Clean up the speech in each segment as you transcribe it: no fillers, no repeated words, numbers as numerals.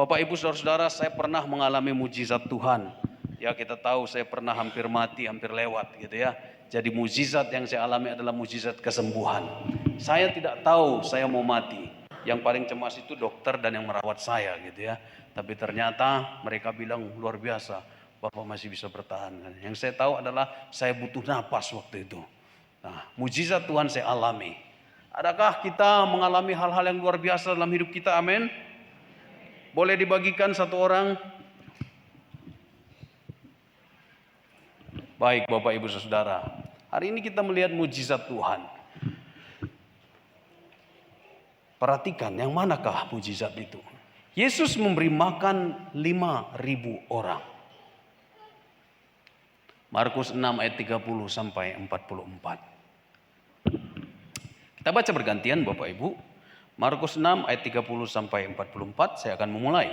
Bapak Ibu Saudara-saudara, saya pernah mengalami mujizat Tuhan. Ya, kita tahu saya pernah hampir mati, hampir lewat gitu ya. Jadi mujizat yang saya alami adalah mujizat kesembuhan. Saya tidak tahu saya mau mati. Yang paling cemas itu dokter dan yang merawat saya gitu ya. Tapi ternyata mereka bilang luar biasa, Bapak masih bisa bertahan. Yang saya tahu adalah saya butuh napas waktu itu. Nah, mujizat Tuhan saya alami. Adakah kita mengalami hal-hal yang luar biasa dalam hidup kita? Amin. Boleh dibagikan satu orang? Baik Bapak Ibu Saudara, hari ini kita melihat mujizat Tuhan. Perhatikan yang manakah mujizat itu? Yesus memberi makan 5.000 orang. Markus 6 ayat 30 sampai 44. Kita baca bergantian Bapak Ibu. Markus 6 ayat 30 sampai 44, saya akan memulai.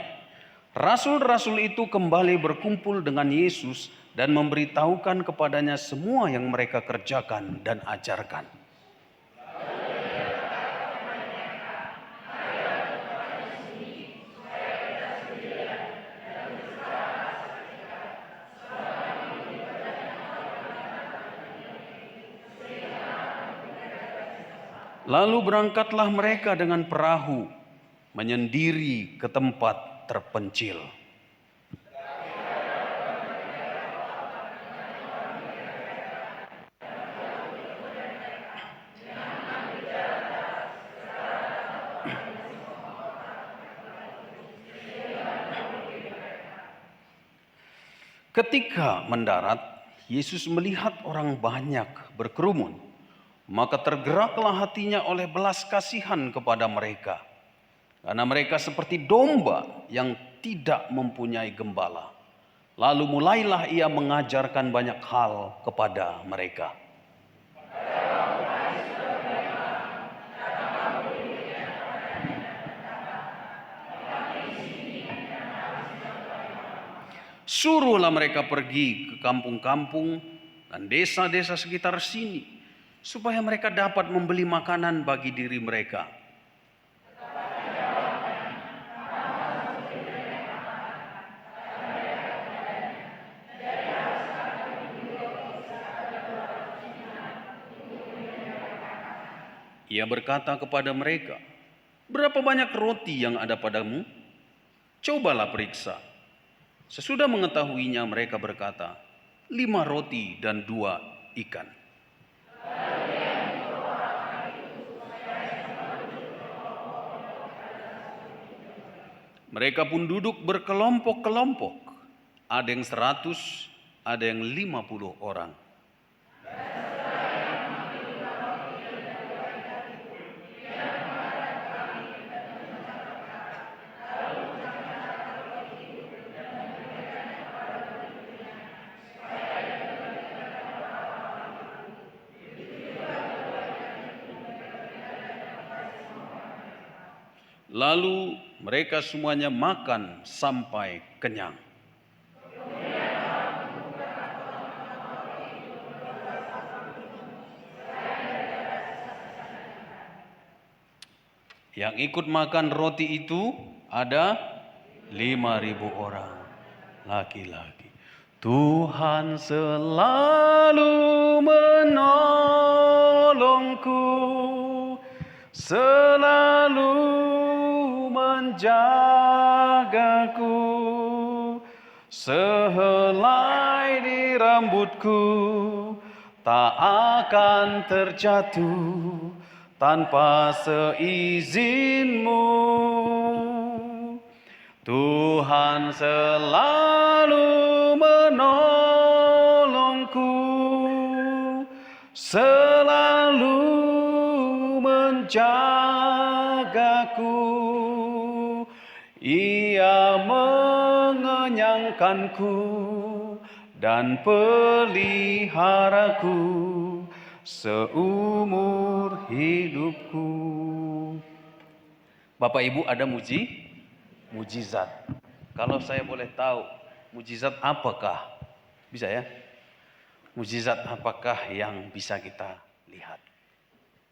Rasul-rasul itu kembali berkumpul dengan Yesus dan memberitahukan kepadanya semua yang mereka kerjakan dan ajarkan. Lalu berangkatlah mereka dengan perahu, menyendiri ke tempat terpencil. Ketika mendarat, Yesus melihat orang banyak berkerumun. Maka tergeraklah hatinya oleh belas kasihan kepada mereka. Karena mereka seperti domba yang tidak mempunyai gembala. Lalu mulailah ia mengajarkan banyak hal kepada mereka. Suruhlah mereka pergi ke kampung-kampung dan desa-desa sekitar sini, supaya mereka dapat membeli makanan bagi diri mereka. Ia berkata kepada mereka, "Berapa banyak roti yang ada padamu? Cobalah periksa." Sesudah mengetahuinya mereka berkata, 5 roti dan 2 ikan. Mereka pun duduk berkelompok-kelompok. Ada yang 100, ada yang 50 orang. Lalu mereka semuanya makan sampai kenyang. Yang ikut makan roti itu ada 5.000 orang laki-laki. Tuhan selalu menolongku, selalu menjagaku, sehelai di rambutku tak akan terjatuh tanpa seizinmu. Tuhan selalu menolongku, selalu menjagaku. Ia mengenyangkanku dan peliharaku seumur hidupku. Bapak Ibu, ada mujizat. Kalau saya boleh tahu, mujizat apakah? Bisa ya? Mujizat apakah yang bisa kita lihat?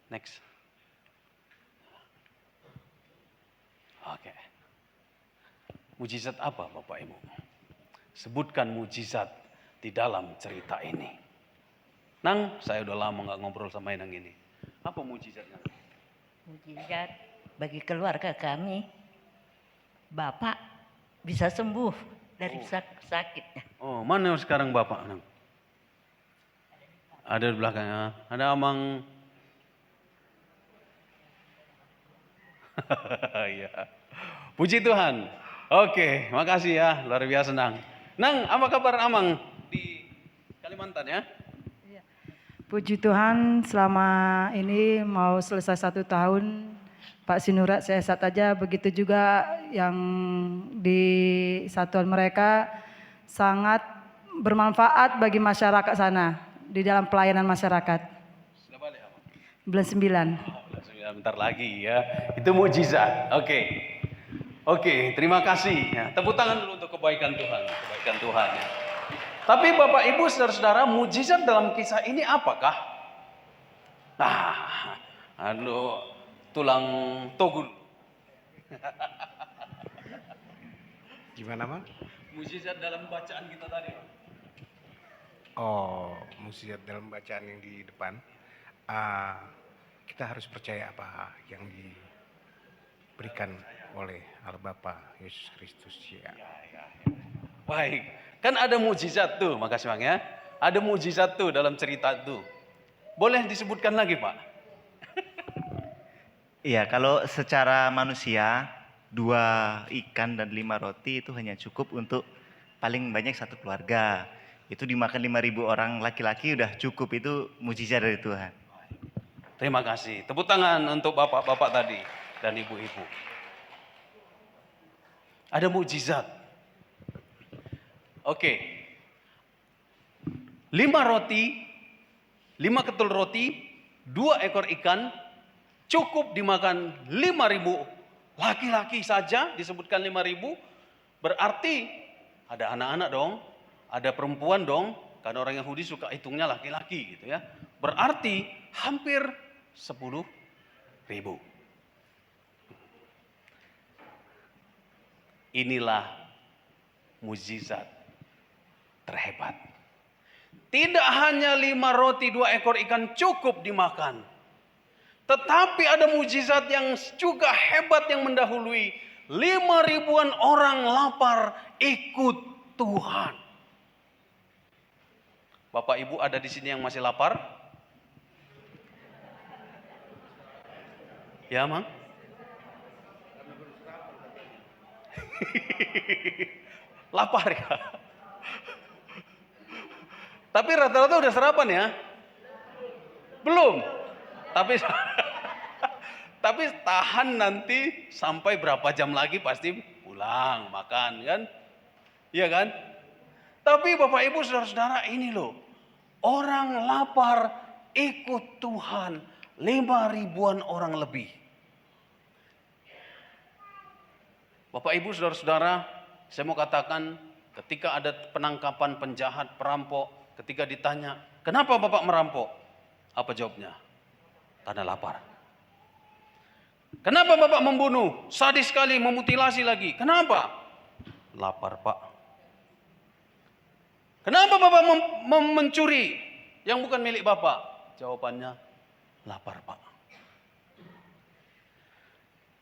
Next. Oke. Mujizat apa Bapak Ibu? Sebutkan mujizat di dalam cerita ini. Nang, saya udah lama nggak ngobrol sama Nang ini. Apa mujizatnya? Mujizat bagi keluarga kami, Bapak bisa sembuh dari sakitnya. Oh, mana sekarang Bapak, Nang? Ada di belakangnya. Ada Amang. Iya. Puji Tuhan. Oke, makasih ya. Luar biasa, Nang. Nang, apa kabar Amang di Kalimantan ya? Puji Tuhan, selama ini mau selesai 1 tahun, Pak Sinurat sehat aja. Begitu juga yang di satuan mereka sangat bermanfaat bagi masyarakat sana di dalam pelayanan masyarakat. Sudah balik Amang? Bulan 9. Oh, bulan 9 bentar lagi ya. Itu mujizat. Oke, terima kasih. Ya, tepuk tangan dulu untuk kebaikan Tuhan. Kebaikan Tuhan ya. Tapi Bapak Ibu saudara-saudara, mujizat dalam kisah ini apakah? Tulang togu. Gimana, Bang? Mujizat dalam bacaan kita tadi. Oh, mujizat dalam bacaan yang di depan. Kita harus percaya apa yang diberikan oleh Allah Bapa Yesus Kristus ya. Baik. Kan ada mujizat tuh, makasih Bang ya. Ada mujizat tuh dalam cerita itu. Boleh disebutkan lagi Pak? Iya, kalau secara manusia 2 ikan dan 5 roti itu hanya cukup untuk paling banyak 1 keluarga. Itu dimakan 5.000 orang laki-laki udah cukup, itu mujizat dari Tuhan. Terima kasih. Tepuk tangan untuk bapak-bapak tadi dan ibu-ibu. Ada mujizat. Oke. 5 roti, 5 ketul roti, 2 ekor ikan cukup dimakan 5.000 laki-laki saja, disebutkan 5.000. Berarti ada anak-anak dong, ada perempuan dong, karena orang Yahudi suka hitungnya laki-laki gitu ya. Berarti hampir 10.000. Inilah mujizat terhebat. Tidak hanya 5 roti 2 ekor ikan cukup dimakan. Tetapi ada mujizat yang juga hebat yang mendahului. 5.000-an orang lapar ikut Tuhan. Bapak Ibu ada di sini yang masih lapar? Ya, Mang? Lapar ya? Tapi rata-rata udah sarapan ya? Belum. Tapi tahan nanti sampai berapa jam lagi pasti pulang makan kan? Iya kan? Tapi Bapak Ibu Saudara-saudara ini loh. Orang lapar ikut Tuhan 5.000-an orang lebih. Bapak Ibu Saudara-saudara, saya mau katakan ketika ada penangkapan penjahat, perampok, ketika ditanya, kenapa Bapak merampok? Apa jawabnya? Karena lapar. Kenapa Bapak membunuh? Sadis sekali, memutilasi lagi. Kenapa? Lapar Pak. Kenapa Bapak mencuri yang bukan milik Bapak? Jawabannya, lapar Pak.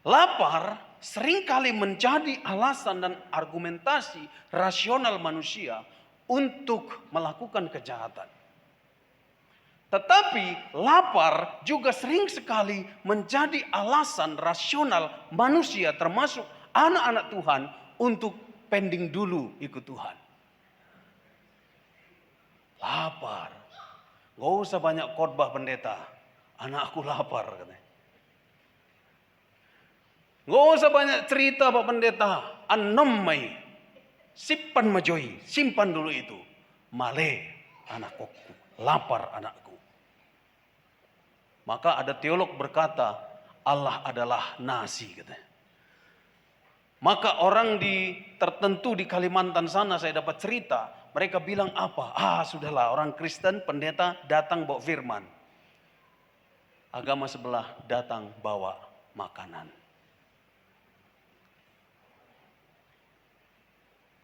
Lapar seringkali menjadi alasan dan argumentasi rasional manusia untuk melakukan kejahatan. Tetapi lapar juga sering sekali menjadi alasan rasional manusia termasuk anak-anak Tuhan untuk pending dulu ikut Tuhan. Lapar. Gak usah banyak khotbah pendeta. Anakku lapar katanya. Gak usah banyak cerita Pak Pendeta. Anomai. Simpan majoi. Simpan dulu itu. Male anakku. Lapar anakku. Maka ada teolog berkata, Allah adalah nasi katanya. Maka orang tertentu di Kalimantan sana saya dapat cerita. Mereka bilang apa? Sudahlah orang Kristen pendeta datang bawa firman. Agama sebelah datang bawa makanan.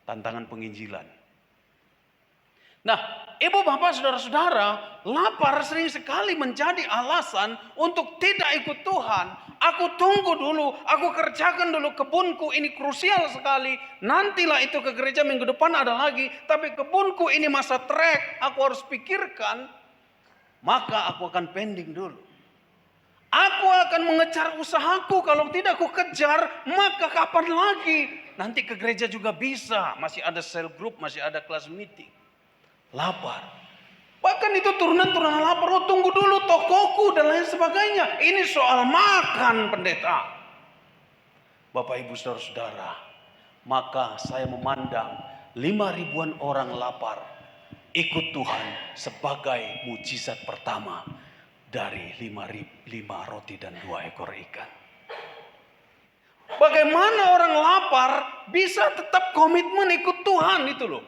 Tantangan penginjilan. Nah, ibu bapak saudara-saudara, lapar sering sekali menjadi alasan untuk tidak ikut Tuhan. Aku tunggu dulu, aku kerjakan dulu kebunku, ini krusial sekali. Nantilah itu ke gereja minggu depan ada lagi. Tapi kebunku ini masa trek, aku harus pikirkan. Maka aku akan pending dulu. Aku akan mengejar usahaku, kalau tidak aku kejar, maka kapan lagi? Nanti ke gereja juga bisa, masih ada cell group, masih ada kelas meeting. Lapar. Bahkan itu turunan-turunan lapar, oh tunggu dulu tokoku dan lain sebagainya. Ini soal makan pendeta. Bapak ibu saudara-saudara, maka saya memandang 5.000-an orang lapar ikut Tuhan sebagai mujizat pertama dari 5 roti dan 2 ekor ikan. Bagaimana orang lapar bisa tetap komitmen ikut Tuhan itu loh.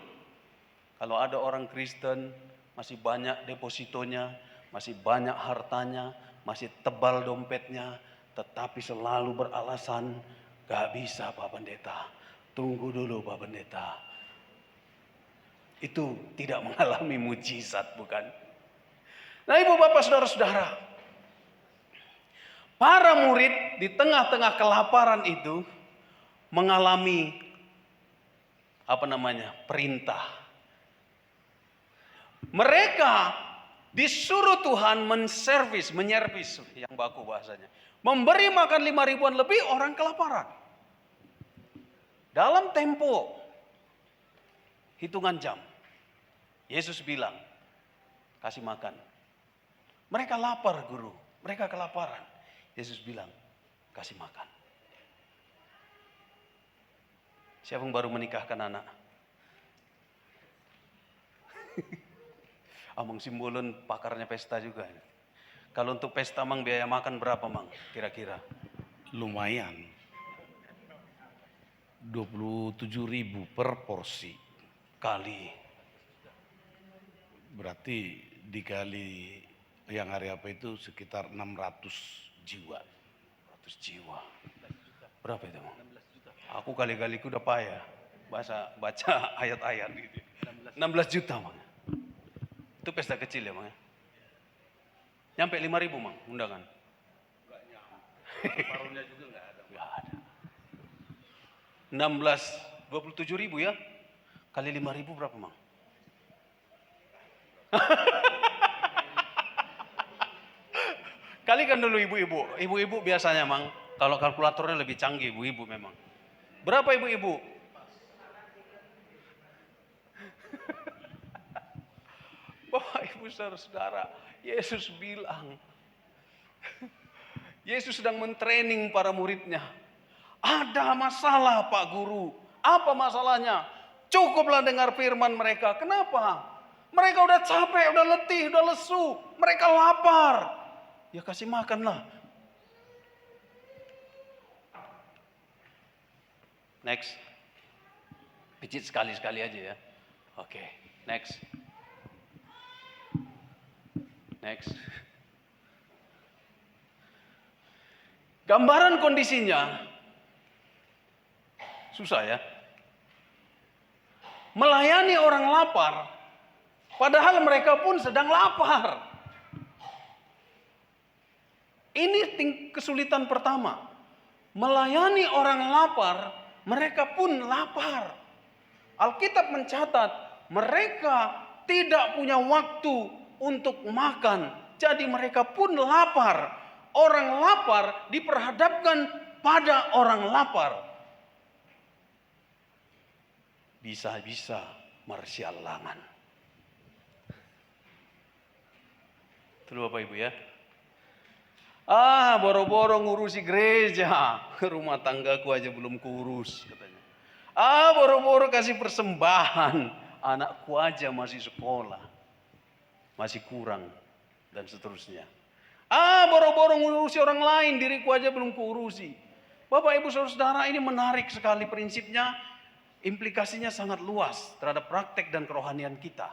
Kalau ada orang Kristen masih banyak depositonya, masih banyak hartanya, masih tebal dompetnya, tetapi selalu beralasan, gak bisa Pak Pendeta, tunggu dulu Pak Pendeta. Itu tidak mengalami mujizat, bukan? Nah ibu bapak saudara-saudara, para murid di tengah-tengah kelaparan itu mengalami perintah. Mereka disuruh Tuhan menyervis yang baku bahasanya. Memberi makan 5.000-an lebih orang kelaparan. Dalam tempo hitungan jam, Yesus bilang, kasih makan. Mereka lapar guru, mereka kelaparan. Yesus bilang, kasih makan. Siapa yang baru menikahkan anak? Amang Simbolon pakarnya pesta juga. Kalau untuk pesta mang biaya makan berapa mang kira-kira? Lumayan. 27.000 per porsi. Kali. Berarti dikali yang hari apa itu sekitar 600 jiwa. 100 jiwa. Berapa itu mang? Aku kali-kaliku udah payah. Baca ayat-ayat gitu. 16 juta mang. Itu pesta kecil ya mang ya? Nyampe 5.000 mang undangan? Enggak nyampe. Paruhnya juga enggak ada. Enggak ada. 27.000 ya? Kali 5.000 berapa mang? Kalikan dulu ibu-ibu. Ibu-ibu biasanya mang, kalau kalkulatornya lebih canggih ibu-ibu memang. Berapa ibu-ibu? Bapak ibu saudara-saudara, Yesus bilang, Yesus sedang mentraining para muridnya. Ada masalah Pak Guru. Apa masalahnya? Cukuplah dengar firman mereka. Kenapa? Mereka udah capek, udah letih, udah lesu. Mereka lapar. Ya kasih makanlah. Next. Pijit sekali-sekali aja ya. Oke, next. Next. Gambaran kondisinya susah ya. Melayani orang lapar, padahal mereka pun sedang lapar. Ini kesulitan pertama. Melayani orang lapar, mereka pun lapar. Alkitab mencatat, mereka tidak punya waktu untuk makan. Jadi mereka pun lapar. Orang lapar diperhadapkan pada orang lapar. Bisa-bisa marsial langan. Itu Bapak Ibu ya. Boro-boro ngurusi gereja. Rumah tanggaku aja belum kurus katanya. Boro-boro kasih persembahan. Anakku aja masih sekolah. Masih kurang. Dan seterusnya. Boro-boro ngurusi orang lain. Diriku aja belum kuurusi. Bapak Ibu Saudara-saudara, ini menarik sekali prinsipnya. Implikasinya sangat luas terhadap praktek dan kerohanian kita.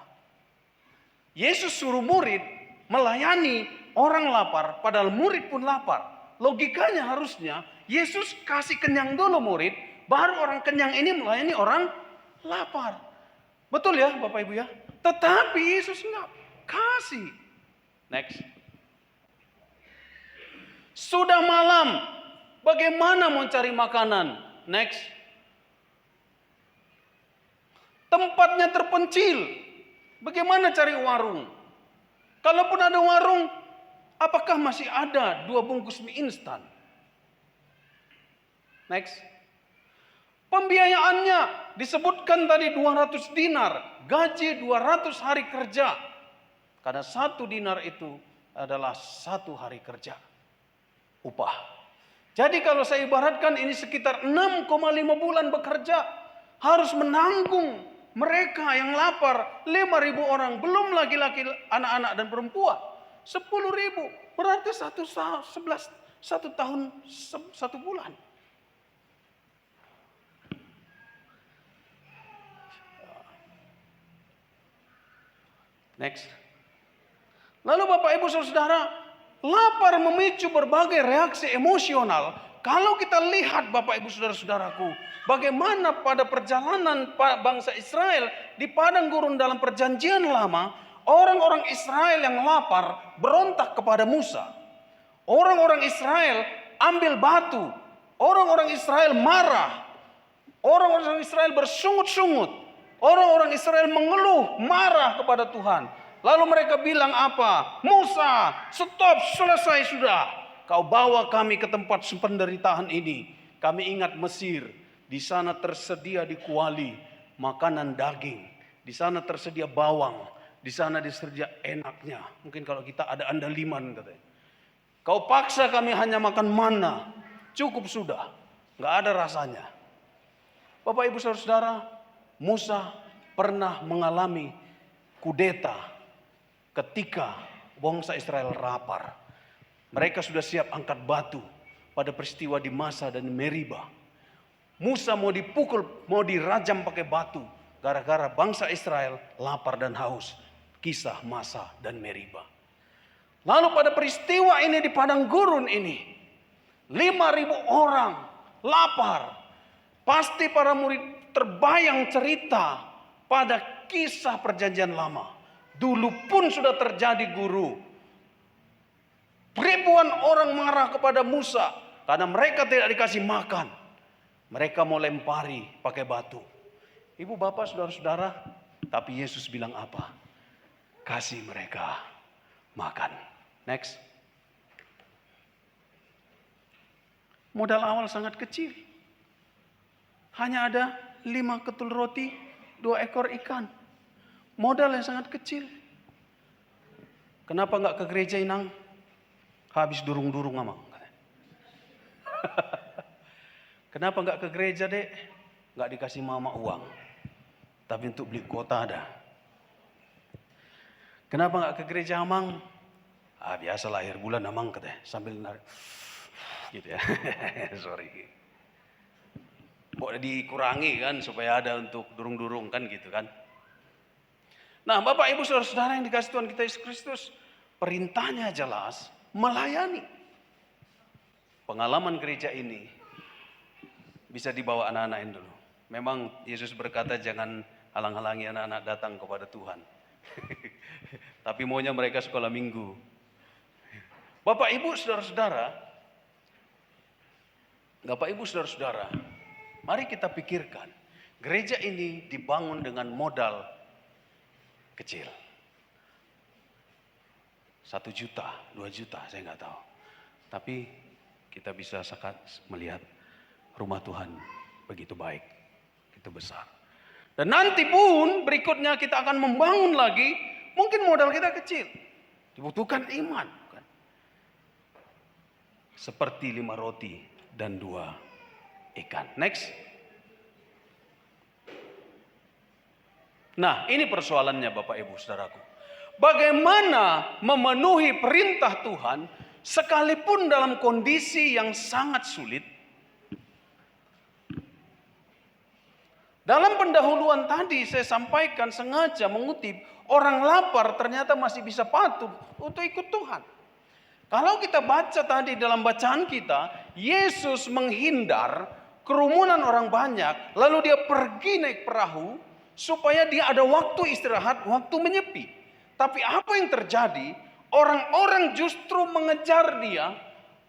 Yesus suruh murid melayani orang lapar, padahal murid pun lapar. Logikanya harusnya Yesus kasih kenyang dulu murid, baru orang kenyang ini melayani orang lapar. Betul ya Bapak Ibu ya? Tetapi Yesus enggak kasih. Next. Sudah malam, bagaimana mau cari makanan? Next. Tempatnya terpencil, bagaimana cari warung? Kalaupun ada warung, apakah masih ada 2 bungkus mie instan? Next. Pembiayaannya disebutkan tadi 200 dinar, gaji 200 hari kerja. Karena 1 dinar itu adalah 1 hari kerja upah. Jadi kalau saya ibaratkan ini sekitar 6,5 bulan bekerja, harus menanggung mereka yang lapar 5.000 orang, belum laki-laki, anak-anak dan perempuan 10.000, berarti 1 tahun 1 bulan. Next. Lalu Bapak Ibu Saudara, lapar memicu berbagai reaksi emosional. Kalau kita lihat Bapak Ibu Saudara-saudaraku, bagaimana pada perjalanan bangsa Israel di padang gurun dalam perjanjian lama, orang-orang Israel yang lapar berontak kepada Musa. Orang-orang Israel ambil batu, orang-orang Israel marah, orang-orang Israel bersungut-sungut. Orang-orang Israel mengeluh, marah kepada Tuhan. Lalu mereka bilang apa? Musa, stop, selesai sudah. Kau bawa kami ke tempat penderitaan ini. Kami ingat Mesir. Di sana tersedia di kuali makanan daging. Di sana tersedia bawang. Di sana tersedia enaknya. Mungkin kalau kita ada andaliman katanya. Kau paksa kami hanya makan mana. Cukup sudah. Nggak ada rasanya. Bapak Ibu Saudara-saudara, Musa pernah mengalami kudeta ketika bangsa Israel lapar. Mereka sudah siap angkat batu pada peristiwa di Masa dan Meriba. Musa mau dipukul, mau dirajam pakai batu gara-gara bangsa Israel lapar dan haus. Kisah Masa dan Meriba. Lalu pada peristiwa ini di padang gurun ini, 5.000 orang lapar. Pasti para murid terbayang cerita pada kisah perjanjian lama. Dulu pun sudah terjadi guru. Ribuan orang marah kepada Musa karena mereka tidak dikasih makan. Mereka mau lempari pakai batu. Ibu bapak saudara-saudara, tapi Yesus bilang apa? Kasih mereka makan. Next. Modal awal sangat kecil. Hanya ada 5 ketul roti, 2 ekor ikan. Modal yang sangat kecil. Kenapa nggak ke gereja Inang? Habis durung-durung amang. Kenapa nggak ke gereja dek? Nggak dikasih mama uang. Tapi untuk beli kuota ada. Kenapa nggak ke gereja amang? Biasalah akhir bulan amang katanya. Sambil narik. Gitu ya. Sorry. Boleh dikurangi kan supaya ada untuk durung-durung kan gitu kan. Nah Bapak Ibu Saudara-saudara yang dikasih Tuhan kita Yesus Kristus, perintahnya jelas, melayani. Pengalaman gereja ini bisa dibawa anak-anak ini dulu. Memang Yesus berkata jangan halang-halangi anak-anak datang kepada Tuhan. Tapi maunya mereka sekolah minggu. Bapak Ibu Saudara-saudara, mari kita pikirkan, gereja ini dibangun dengan modal kecil. 1 juta, 2 juta, saya nggak tahu. Tapi kita bisa melihat rumah Tuhan begitu baik, begitu besar. Dan nanti pun berikutnya kita akan membangun lagi, mungkin modal kita kecil. Dibutuhkan iman. Kan? Seperti 5 roti dan 2 ikan. Next. Nah, ini persoalannya Bapak Ibu Saudaraku. Bagaimana memenuhi perintah Tuhan sekalipun dalam kondisi yang sangat sulit? Dalam pendahuluan tadi saya sampaikan sengaja mengutip orang lapar ternyata masih bisa patuh untuk ikut Tuhan. Kalau kita baca tadi dalam bacaan kita, Yesus menghindar kerumunan orang banyak, lalu dia pergi naik perahu supaya dia ada waktu istirahat, waktu menyepi. Tapi apa yang terjadi? Orang-orang justru mengejar dia,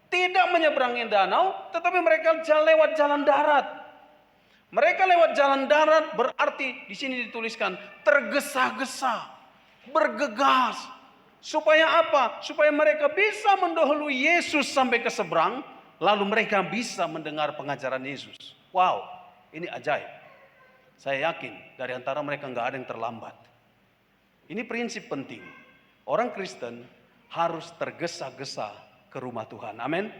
tidak menyeberangi danau, tetapi mereka lewat jalan darat. Mereka lewat jalan darat berarti di sini dituliskan tergesa-gesa, bergegas. Supaya apa? Supaya mereka bisa mendahului Yesus sampai ke seberang, lalu mereka bisa mendengar pengajaran Yesus. Wow, ini ajaib. Saya yakin dari antara mereka nggak ada yang terlambat. Ini prinsip penting. Orang Kristen harus tergesa-gesa ke rumah Tuhan. Amin.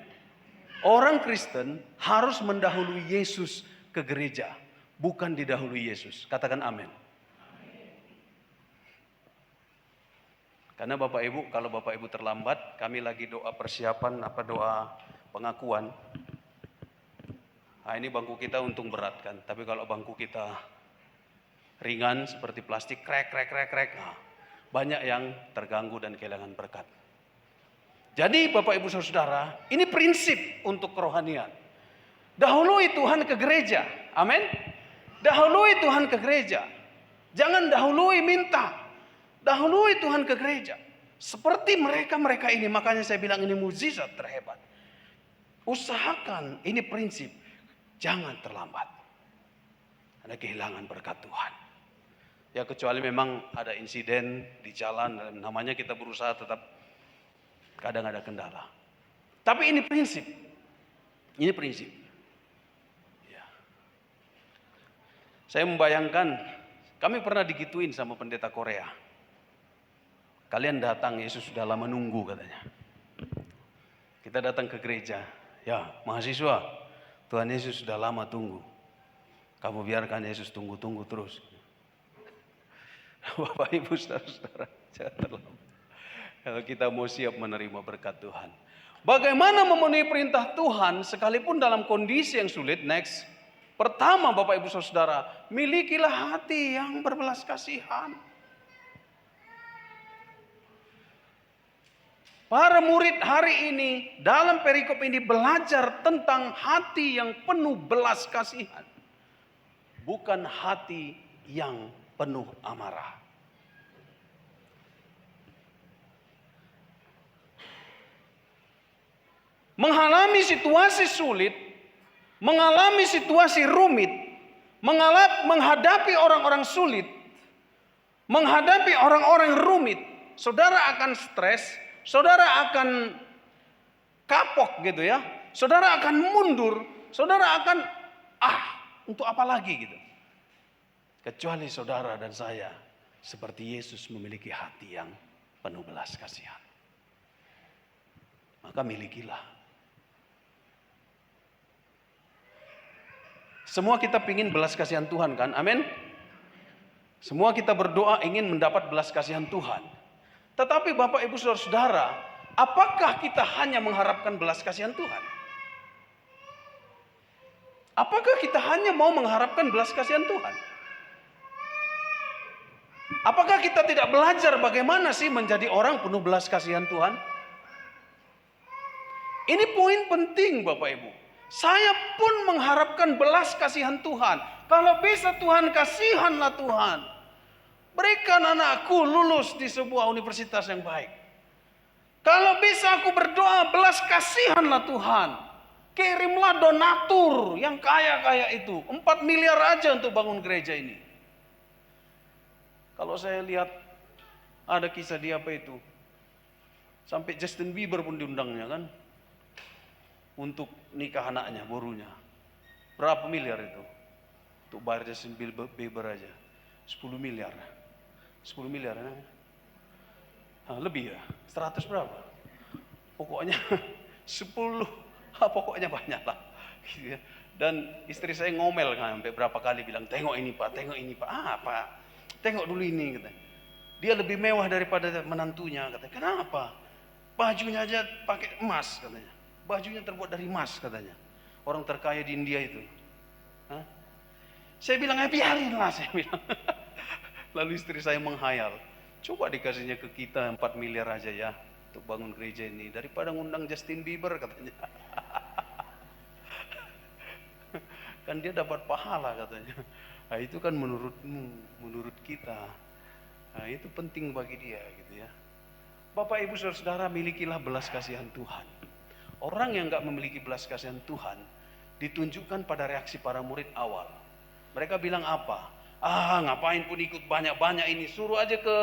Orang Kristen harus mendahului Yesus ke gereja, bukan didahului Yesus. Katakan amin. Karena Bapak Ibu, kalau Bapak Ibu terlambat, kami lagi doa persiapan, doa pengakuan. Nah, ini bangku kita untung berat kan, tapi kalau bangku kita ringan seperti plastik, krek, nah, banyak yang terganggu dan kehilangan berkat. Jadi Bapak Ibu Saudara, ini prinsip untuk kerohanian. Dahului Tuhan ke gereja, amin. Dahului Tuhan ke gereja. Jangan dahului minta. Dahului Tuhan ke gereja. Seperti mereka ini, makanya saya bilang ini mukjizat terhebat. Usahakan, ini prinsip, jangan terlambat. Ada kehilangan berkat Tuhan. Ya kecuali memang ada insiden di jalan, namanya kita berusaha tetap, kadang ada kendala. Tapi ini prinsip. Ini prinsip. Ya. Saya membayangkan, kami pernah digituin sama pendeta Korea. Kalian datang, Yesus sudah lama nunggu katanya. Kita datang ke gereja. Ya, mahasiswa, Tuhan Yesus sudah lama tunggu. Kamu biarkan Yesus tunggu-tunggu terus. Bapak Ibu Saudara-saudara, jangan terlambat. Kalau kita mau siap menerima berkat Tuhan. Bagaimana memenuhi perintah Tuhan sekalipun dalam kondisi yang sulit? Next. Pertama Bapak Ibu Saudara, milikilah hati yang berbelas kasihan. Para murid hari ini dalam perikop ini belajar tentang hati yang penuh belas kasihan. Bukan hati yang penuh amarah. Mengalami situasi sulit, mengalami situasi rumit, menghadapi orang-orang sulit, menghadapi orang-orang rumit, saudara akan stres, saudara akan kapok gitu ya, saudara akan mundur, saudara akan untuk apa lagi gitu. Kecuali saudara dan saya seperti Yesus memiliki hati yang penuh belas kasihan. Maka milikilah. Semua kita ingin belas kasihan Tuhan kan? Amin. Semua kita berdoa ingin mendapat belas kasihan Tuhan. Tetapi Bapak Ibu Saudara-saudara, apakah kita hanya mengharapkan belas kasihan Tuhan? Apakah kita hanya mau mengharapkan belas kasihan Tuhan? Apakah kita tidak belajar bagaimana sih menjadi orang penuh belas kasihan Tuhan? Ini poin penting Bapak Ibu. Saya pun mengharapkan belas kasihan Tuhan. Kalau bisa Tuhan, kasihanlah Tuhan. Berikan anakku lulus di sebuah universitas yang baik. Kalau bisa aku berdoa, belas kasihanlah Tuhan. Kirimlah donatur yang kaya-kaya itu. 4 miliar aja untuk bangun gereja ini. Kalau saya lihat ada kisah dia apa itu. Sampai Justin Bieber pun diundangnya kan. Untuk nikah anaknya, borunya. Berapa miliar itu? Untuk bayar Justin Bieber aja. 10 miliar. 10 miliar. Lebih ya? 100 berapa? Pokoknya 10. Pokoknya banyak lah. Gitu ya. Dan istri saya ngomel kan, sampai berapa kali bilang, tengok ini Pak, tengok ini Pak. Pak, tengok dulu ini. Katanya. Dia lebih mewah daripada menantunya. Katanya. Kenapa? Bajunya aja pakai emas katanya. Bajunya terbuat dari emas katanya. Orang terkaya di India itu. Hah? Saya bilang, biarinlah saya bilang. Lalu istri saya menghayal. Coba dikasihnya ke kita 4 miliar aja ya. Untuk bangun gereja ini. Daripada ngundang Justin Bieber katanya. kan dia dapat pahala katanya. Nah, itu kan menurutmu, menurut kita. Nah, itu penting bagi dia gitu ya. Bapak Ibu Saudara, milikilah belas kasihan Tuhan. Orang yang nggak memiliki belas kasihan Tuhan ditunjukkan pada reaksi para murid awal. Mereka bilang apa? Ngapain pun ikut banyak-banyak ini. Suruh aja ke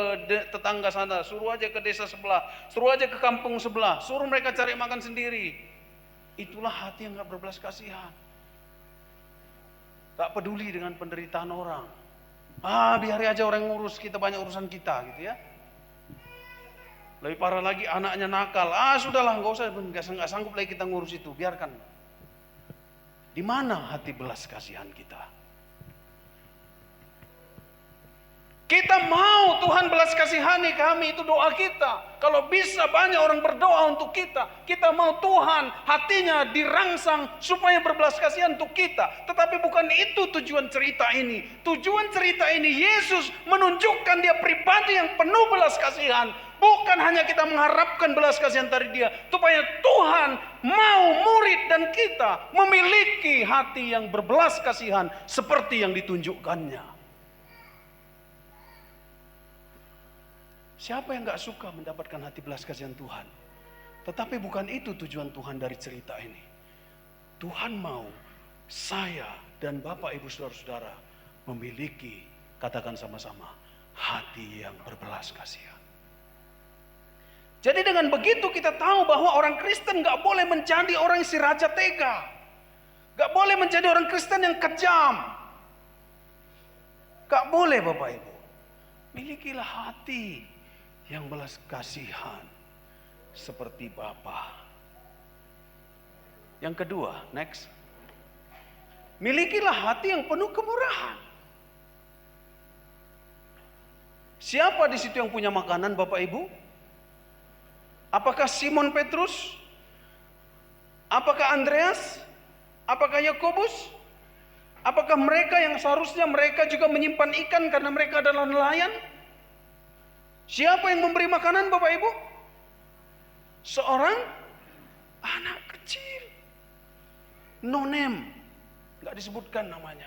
tetangga sana, suruh aja ke desa sebelah, suruh aja ke kampung sebelah, suruh mereka cari makan sendiri. Itulah hati yang nggak berbelas kasihan. Gak peduli dengan penderitaan orang. Biar aja orang ngurus, kita banyak urusan kita gitu ya. Lebih parah lagi anaknya nakal. Sudahlah, nggak sanggup lagi kita ngurus itu, biarkan. Di mana hati belas kasihan kita? Kita mau Tuhan belas kasihani kami, itu doa kita. Kalau bisa banyak orang berdoa untuk kita. Kita mau Tuhan hatinya dirangsang supaya berbelas kasihan untuk kita. Tetapi bukan itu tujuan cerita ini. Tujuan cerita ini Yesus menunjukkan dia pribadi yang penuh belas kasihan. Bukan hanya kita mengharapkan belas kasihan dari dia. Supaya Tuhan mau murid dan kita memiliki hati yang berbelas kasihan seperti yang ditunjukkannya. Siapa yang gak suka mendapatkan hati belas kasihan Tuhan? Tetapi bukan itu tujuan Tuhan dari cerita ini. Tuhan mau saya dan Bapak Ibu Saudara-saudara memiliki, katakan sama-sama, hati yang berbelas kasihan. Jadi dengan begitu kita tahu bahwa orang Kristen gak boleh menjadi orang si raja tega. Gak boleh menjadi orang Kristen yang kejam. Gak boleh Bapak Ibu. Milikilah hati yang belas kasihan seperti Bapa. Yang kedua, next. Milikilah hati yang penuh kemurahan. Siapa di situ yang punya makanan Bapak Ibu? Apakah Simon Petrus? Apakah Andreas? Apakah Yakobus? Apakah mereka yang seharusnya mereka juga menyimpan ikan karena mereka adalah nelayan? Siapa yang memberi makanan Bapak Ibu? Seorang anak kecil. No name. Gak disebutkan namanya.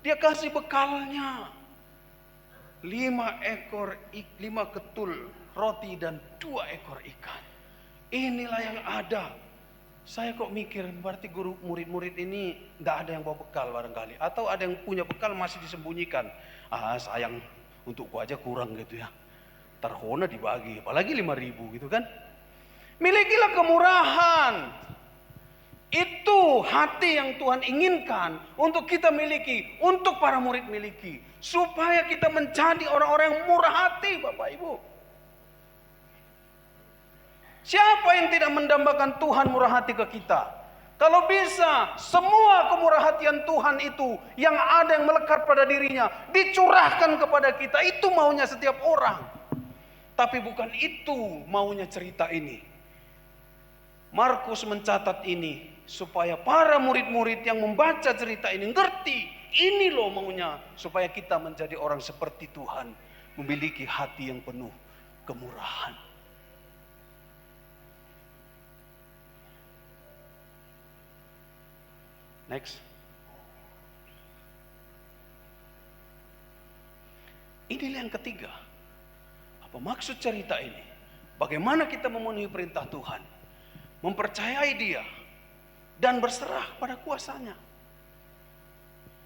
Dia kasih bekalnya 5 ketul roti dan 2 ekor ikan. Inilah yang ada. Saya kok mikir berarti guru murid-murid ini gak ada yang bawa bekal barangkali. Atau ada yang punya bekal masih disembunyikan. Sayang untukku aja kurang gitu ya. Terhona dibagi, apalagi 5.000 gitu kan. Milikilah kemurahan. Itu hati yang Tuhan inginkan untuk kita miliki, untuk para murid miliki. Supaya kita menjadi orang-orang yang murah hati Bapak Ibu. Siapa yang tidak mendambakan Tuhan murah hati ke kita? Kalau bisa, semua kemurah hatian Tuhan itu yang ada yang melekat pada dirinya, dicurahkan kepada kita. Itu maunya setiap orang. Tapi bukan itu maunya cerita ini. Markus mencatat ini supaya para murid-murid yang membaca cerita ini ngerti. Ini loh maunya supaya kita menjadi orang seperti Tuhan. Memiliki hati yang penuh kemurahan. Next. Inilah yang ketiga. Apa maksud cerita ini? Bagaimana kita memenuhi perintah Tuhan? Mempercayai Dia dan berserah pada kuasanya.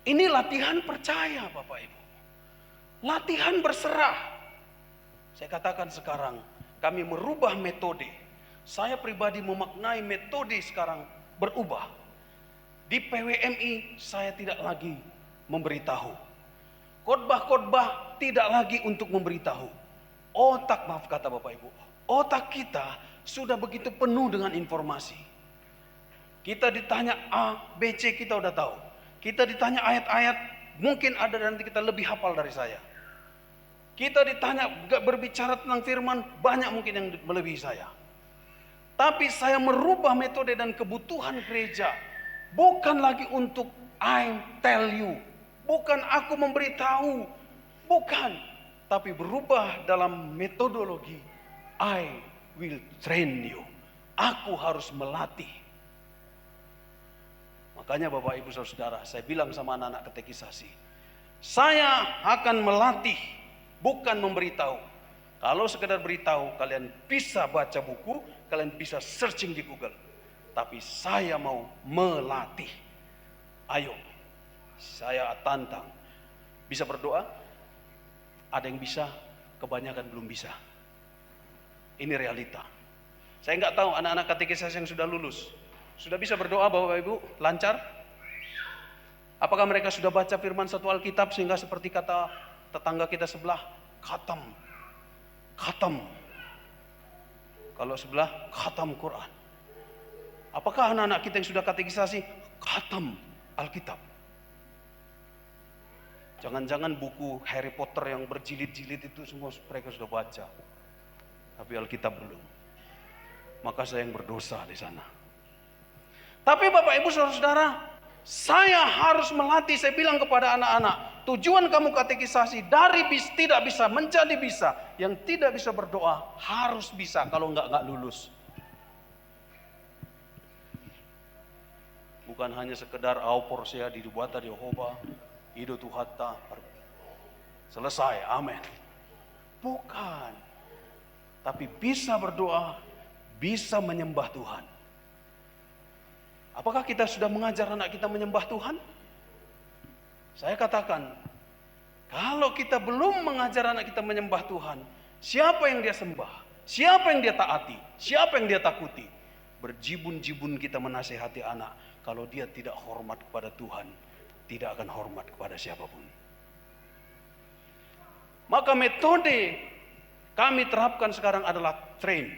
Ini latihan percaya Bapak Ibu. Latihan berserah. Saya katakan sekarang, kami merubah metode. Saya pribadi memaknai metode sekarang berubah. Di PWMI saya tidak lagi memberitahu. Khotbah-khotbah tidak lagi untuk memberitahu. Maaf kata Bapak Ibu, otak kita sudah begitu penuh dengan informasi. Kita ditanya A, B, C kita udah tahu. Kita ditanya ayat-ayat, mungkin ada nanti kita lebih hafal dari saya. Kita ditanya berbicara tentang firman, banyak mungkin yang melebihi saya. Tapi saya merubah metode dan kebutuhan gereja. Bukan lagi untuk I tell you. Bukan aku memberitahu. Bukan. Tapi berubah dalam metodologi. I will train you. Aku harus melatih. Makanya Bapak Ibu Saudara, saya bilang sama anak-anak katekisasi, saya akan melatih, bukan memberitahu. Kalau sekedar beritahu, kalian bisa baca buku, kalian bisa searching di Google. Tapi saya mau melatih. Ayo, saya tantang. Bisa berdoa? Ada yang bisa, kebanyakan belum bisa. Ini realita. Saya nggak tahu anak-anak katekisasi yang sudah lulus, sudah bisa berdoa Bapak Ibu? Lancar? Apakah mereka sudah baca firman satu Alkitab sehingga seperti kata tetangga kita sebelah, khatam. Khatam. Kalau sebelah, khatam Quran. Apakah anak-anak kita yang sudah katekisasi, khatam Alkitab? Jangan-jangan buku Harry Potter yang berjilid-jilid itu semua mereka sudah baca. Tapi Alkitab belum. Maka saya yang berdosa di sana. Tapi Bapak Ibu Saudara-saudara, saya harus melatih, saya bilang kepada anak-anak, tujuan kamu katekisasi dari tidak bisa menjadi bisa. Yang tidak bisa berdoa harus bisa, kalau enggak lulus. Bukan hanya sekedar aupor saya dibuat dari Jehovah, Ido Tuhatta, selesai, amin. Bukan. Tapi bisa berdoa, bisa menyembah Tuhan. Apakah kita sudah mengajar anak kita menyembah Tuhan? Saya katakan, kalau kita belum mengajar anak kita menyembah Tuhan, siapa yang dia sembah? Siapa yang dia taati? Siapa yang dia takuti? Berjibun-jibun kita menasihati anak, kalau dia tidak hormat kepada Tuhan, tidak akan hormat kepada siapapun. Maka metode kami terapkan sekarang adalah train.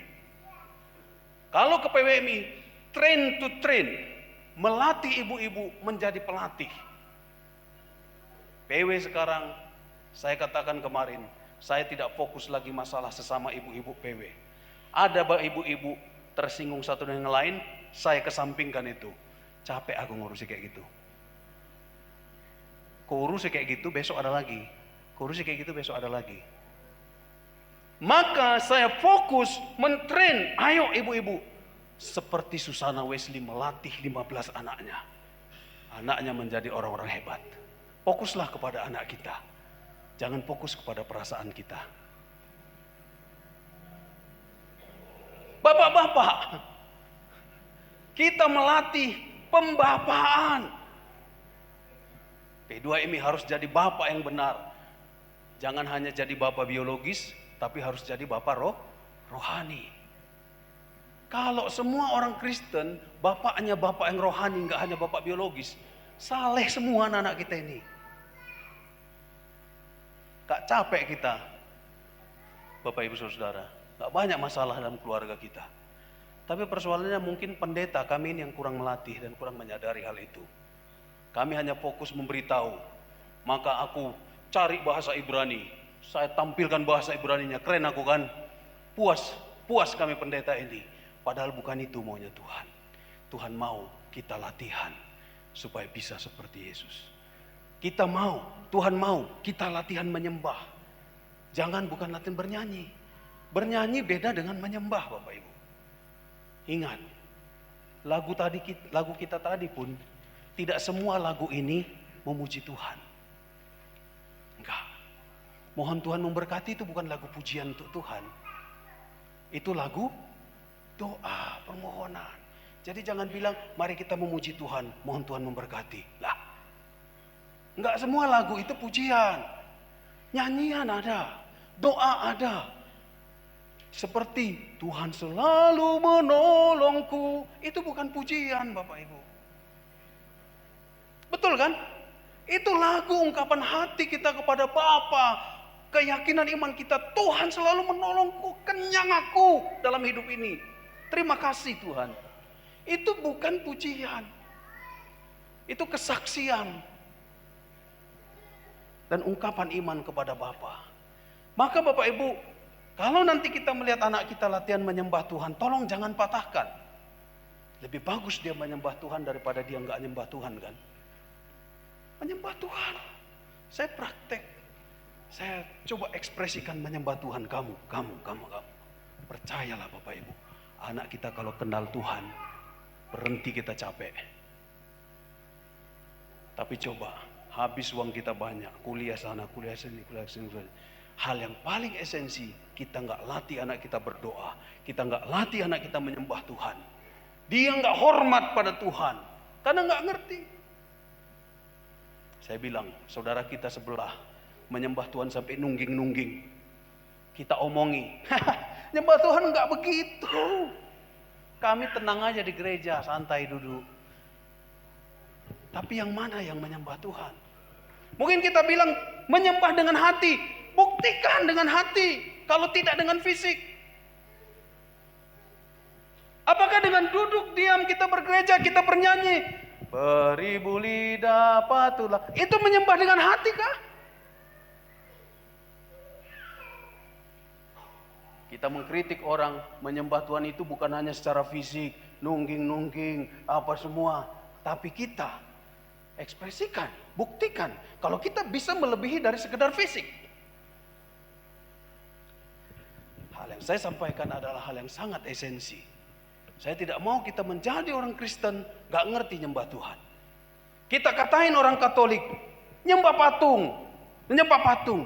Kalau ke PWMI, train to train, melatih ibu-ibu menjadi pelatih. PW sekarang, saya katakan kemarin, saya tidak fokus lagi masalah sesama ibu-ibu PW. Ada ibu-ibu tersinggung satu dengan yang lain, saya kesampingkan itu. Capek aku ngurusi kayak gitu. Kurusi kayak gitu, besok ada lagi. Kurusi kayak gitu, besok ada lagi. Maka saya fokus mentrain, ayo ibu-ibu. Seperti Susana Wesley melatih 15 anaknya. Anaknya menjadi orang-orang hebat. Fokuslah kepada anak kita. Jangan fokus kepada perasaan kita. Bapak-bapak, kita melatih pembapaan. P2MI harus jadi bapak yang benar. Jangan hanya jadi bapak biologis, tapi harus jadi bapak rohani. Kalau semua orang Kristen, bapaknya bapak yang rohani, nggak hanya bapak biologis, saleh semua anak-anak kita ini. Gak capek kita, Bapak Ibu Saudara. Gak banyak masalah dalam keluarga kita. Tapi persoalannya mungkin pendeta kami ini yang kurang melatih dan kurang menyadari hal itu. Kami hanya fokus memberitahu. Maka aku cari bahasa Ibrani. Saya tampilkan bahasa Ibraninya. Keren aku kan. Puas kami pendeta ini. Padahal bukan itu maunya Tuhan. Tuhan mau kita latihan supaya bisa seperti Yesus. Tuhan mau kita latihan menyembah. Jangan bukan latihan bernyanyi. Bernyanyi beda dengan menyembah Bapak Ibu. Ingat, lagu kita tadi pun tidak semua lagu ini memuji Tuhan. Enggak. Mohon Tuhan memberkati itu bukan lagu pujian untuk Tuhan. Itu lagu doa, permohonan. Jadi jangan bilang, mari kita memuji Tuhan, mohon Tuhan memberkati. Lah, enggak semua lagu itu pujian. Nyanyian ada, doa ada. Seperti Tuhan selalu menolongku, itu bukan pujian Bapak Ibu. Betul kan? Itu lagu ungkapan hati kita kepada Bapa. Keyakinan iman kita, Tuhan selalu menolongku, kenyang aku dalam hidup ini. Terima kasih Tuhan. Itu bukan pujian. Itu kesaksian. Dan ungkapan iman kepada Bapa. Maka Bapak Ibu, kalau nanti kita melihat anak kita latihan menyembah Tuhan, tolong jangan patahkan. Lebih bagus dia menyembah Tuhan daripada dia nggak menyembah Tuhan kan. Menyembah Tuhan. Saya praktek. Saya coba ekspresikan menyembah Tuhan kamu. Percayalah Bapak Ibu. Anak kita kalau kenal Tuhan, berhenti kita capek. Tapi coba, habis uang kita banyak, kuliah sana, kuliah sini, kuliah sini. Hal yang paling esensi, kita nggak latih anak kita berdoa, kita nggak latih anak kita menyembah Tuhan. Dia nggak hormat pada Tuhan, karena nggak ngerti. Saya bilang, saudara kita sebelah menyembah Tuhan sampai nungging-nungging. Kita omongi, nyembah Tuhan nggak begitu. Kami tenang aja di gereja, santai duduk. Tapi yang mana yang menyembah Tuhan? Mungkin kita bilang menyembah dengan hati. Buktikan dengan hati. Kalau tidak dengan fisik. Apakah dengan duduk diam kita bergereja, kita bernyanyi? Beribu lidah patulah. Itu menyembah dengan hati kah? Kita mengkritik orang menyembah Tuhan itu bukan hanya secara fisik. Nungging-nungging, apa semua. Tapi kita ekspresikan, buktikan kalau kita bisa melebihi dari sekedar fisik. Hal yang saya sampaikan adalah hal yang sangat esensi. Saya tidak mau kita menjadi orang Kristen gak ngerti nyembah Tuhan. Kita katain orang Katolik nyembah patung, menyembah patung.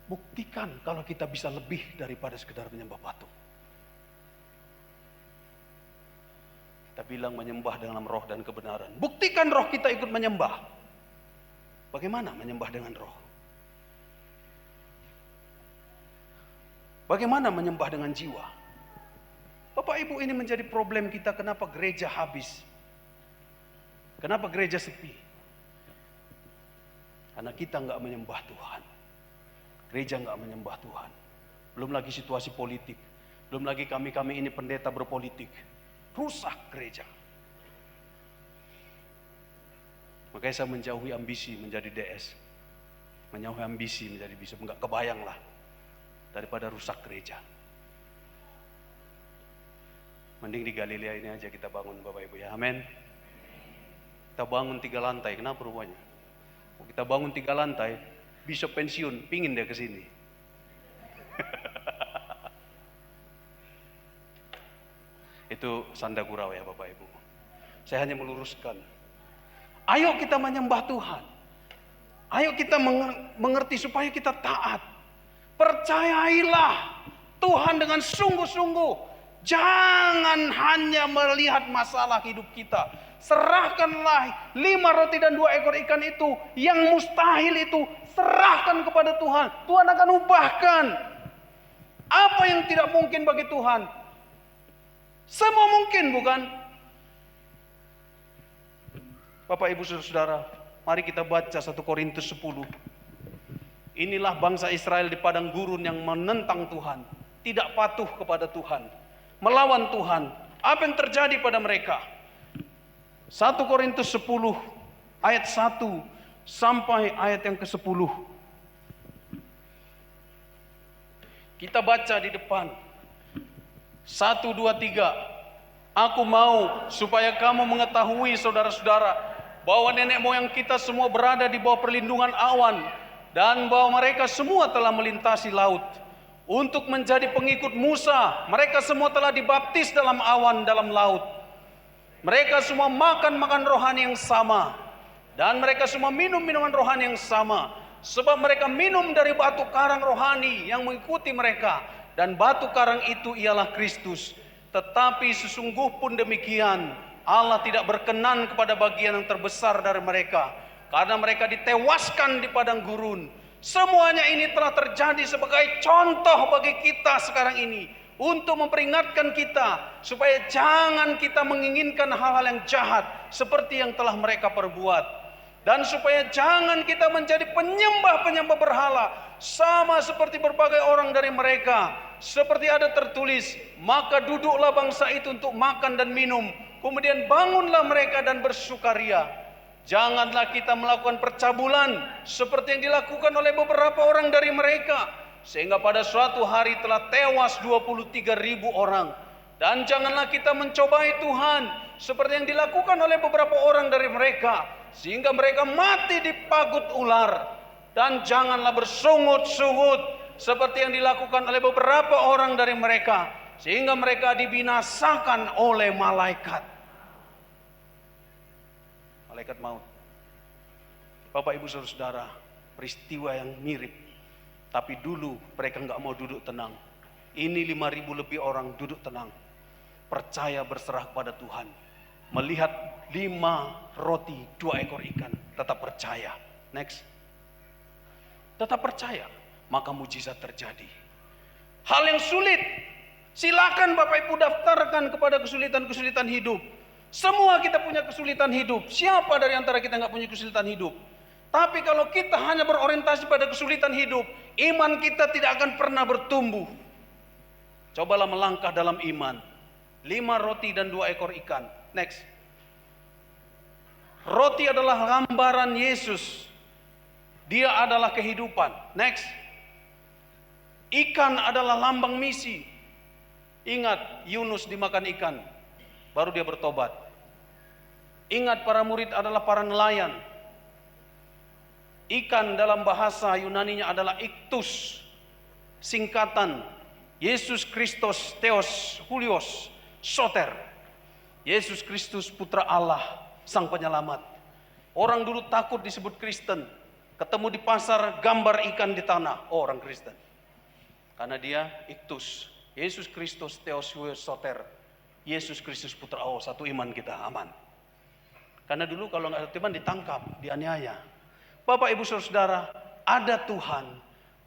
Buktikan kalau kita bisa lebih daripada sekedar menyembah patung. Kita bilang menyembah dalam roh dan kebenaran. Buktikan roh kita ikut menyembah. Bagaimana menyembah dengan roh? Bagaimana menyembah dengan jiwa? Bapak Ibu, ini menjadi problem kita. Kenapa gereja habis? Kenapa gereja sepi? Karena kita nggak menyembah Tuhan. Gereja nggak menyembah Tuhan. Belum lagi situasi politik. Belum lagi kami ini pendeta berpolitik. Rusak gereja. Makanya saya menjauhi ambisi menjadi DS. Menjauhi ambisi menjadi bisop. Enggak kebayang lah. Daripada rusak gereja. Mending di Galilea ini aja kita bangun Bapak Ibu ya. Amin. Kita bangun 3 lantai. Kenapa rupanya? Kalau kita bangun 3 lantai, bisop pensiun, pingin dia ke sini. Itu sanda gurau ya Bapak Ibu. Saya hanya meluruskan. Ayo kita menyembah Tuhan. Ayo kita mengerti supaya kita taat. Percayailah Tuhan dengan sungguh-sungguh. Jangan hanya melihat masalah hidup kita. Serahkanlah 5 roti dan 2 ekor ikan itu. Yang mustahil itu serahkan kepada Tuhan. Tuhan akan ubahkan. Apa yang tidak mungkin bagi Tuhan? Semua mungkin, bukan? Bapak Ibu Saudara, mari kita baca 1 Korintus 10. Inilah bangsa Israel di padang gurun yang menentang Tuhan, tidak patuh kepada Tuhan, melawan Tuhan. Apa yang terjadi pada mereka? 1 Korintus 10 ayat 1 sampai ayat yang ke-10. Kita baca di depan. 1, 2, 3. Aku mau supaya kamu mengetahui saudara-saudara bahwa nenek moyang kita semua berada di bawah perlindungan awan dan bahwa mereka semua telah melintasi laut untuk menjadi pengikut Musa. Mereka semua telah dibaptis dalam awan dalam laut. Mereka semua makan rohani yang sama dan mereka semua minum minuman rohani yang sama, sebab mereka minum dari batu karang rohani yang mengikuti mereka. Dan batu karang itu ialah Kristus. Tetapi sesungguh pun demikian, Allah tidak berkenan kepada bagian yang terbesar dari mereka, karena mereka ditewaskan di padang gurun. Semuanya ini telah terjadi sebagai contoh bagi kita sekarang ini, untuk memperingatkan kita supaya jangan kita menginginkan hal-hal yang jahat seperti yang telah mereka perbuat. Dan supaya jangan kita menjadi penyembah-penyembah berhala, sama seperti berbagai orang dari mereka. Seperti ada tertulis, maka duduklah bangsa itu untuk makan dan minum, kemudian bangunlah mereka dan bersukaria. Janganlah kita melakukan percabulan seperti yang dilakukan oleh beberapa orang dari mereka, sehingga pada suatu hari telah tewas 23.000 orang. Dan janganlah kita mencobai Tuhan seperti yang dilakukan oleh beberapa orang dari mereka, sehingga mereka mati dipagut ular. Dan janganlah bersungut-sungut seperti yang dilakukan oleh beberapa orang dari mereka, sehingga mereka dibinasakan oleh malaikat maut. Bapak Ibu Saudara, peristiwa yang mirip. Tapi dulu mereka nggak mau duduk tenang. Ini 5.000 lebih orang duduk tenang. Percaya berserah kepada Tuhan. Melihat 5 roti, 2 ekor ikan. Tetap percaya. Next. Tetap percaya. Maka mujizat terjadi. Hal yang sulit. Silakan Bapak Ibu daftarkan kepada kesulitan-kesulitan hidup. Semua kita punya kesulitan hidup. Siapa dari antara kita nggak punya kesulitan hidup? Tapi kalau kita hanya berorientasi pada kesulitan hidup, iman kita tidak akan pernah bertumbuh. Cobalah melangkah dalam iman. 5 roti dan 2 ekor ikan. Next. Roti adalah gambaran Yesus. Dia adalah kehidupan. Next. Ikan adalah lambang misi. Ingat, Yunus dimakan ikan. Baru dia bertobat. Ingat, para murid adalah para nelayan. Ikan dalam bahasa Yunaninya adalah iktus. Singkatan Yesus Kristus Theos Hulios Soter. Yesus Kristus Putra Allah, Sang Penyelamat. Orang dulu takut disebut Kristen. Ketemu di pasar gambar ikan di tanah, oh, orang Kristen. Karena dia iktus. Yesus Kristus Theos Hulios Soter. Yesus Kristus Putra Allah, satu iman kita, aman. Karena dulu kalau nggak satu iman ditangkap, dianiaya. Bapak Ibu Saudara, ada Tuhan,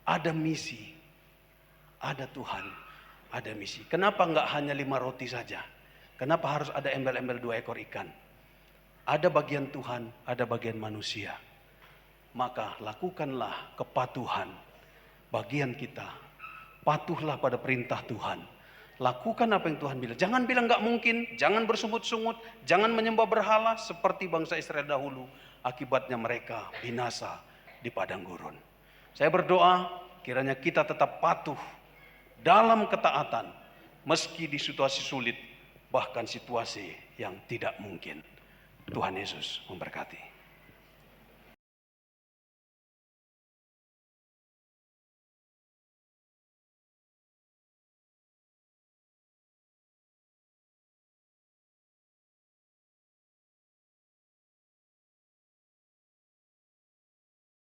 ada misi. Ada Tuhan, ada misi. Kenapa enggak hanya 5 roti saja? Kenapa harus ada embel-embel 2 ekor ikan? Ada bagian Tuhan, ada bagian manusia. Maka lakukanlah kepatuhan bagian kita. Patuhlah pada perintah Tuhan. Lakukan apa yang Tuhan bilang. Jangan bilang enggak mungkin, jangan bersungut-sungut, jangan menyembah berhala seperti bangsa Israel dahulu. Akibatnya mereka binasa di padang gurun. Saya berdoa kiranya kita tetap patuh dalam ketaatan meski di situasi sulit, bahkan situasi yang tidak mungkin. Tuhan Yesus memberkati.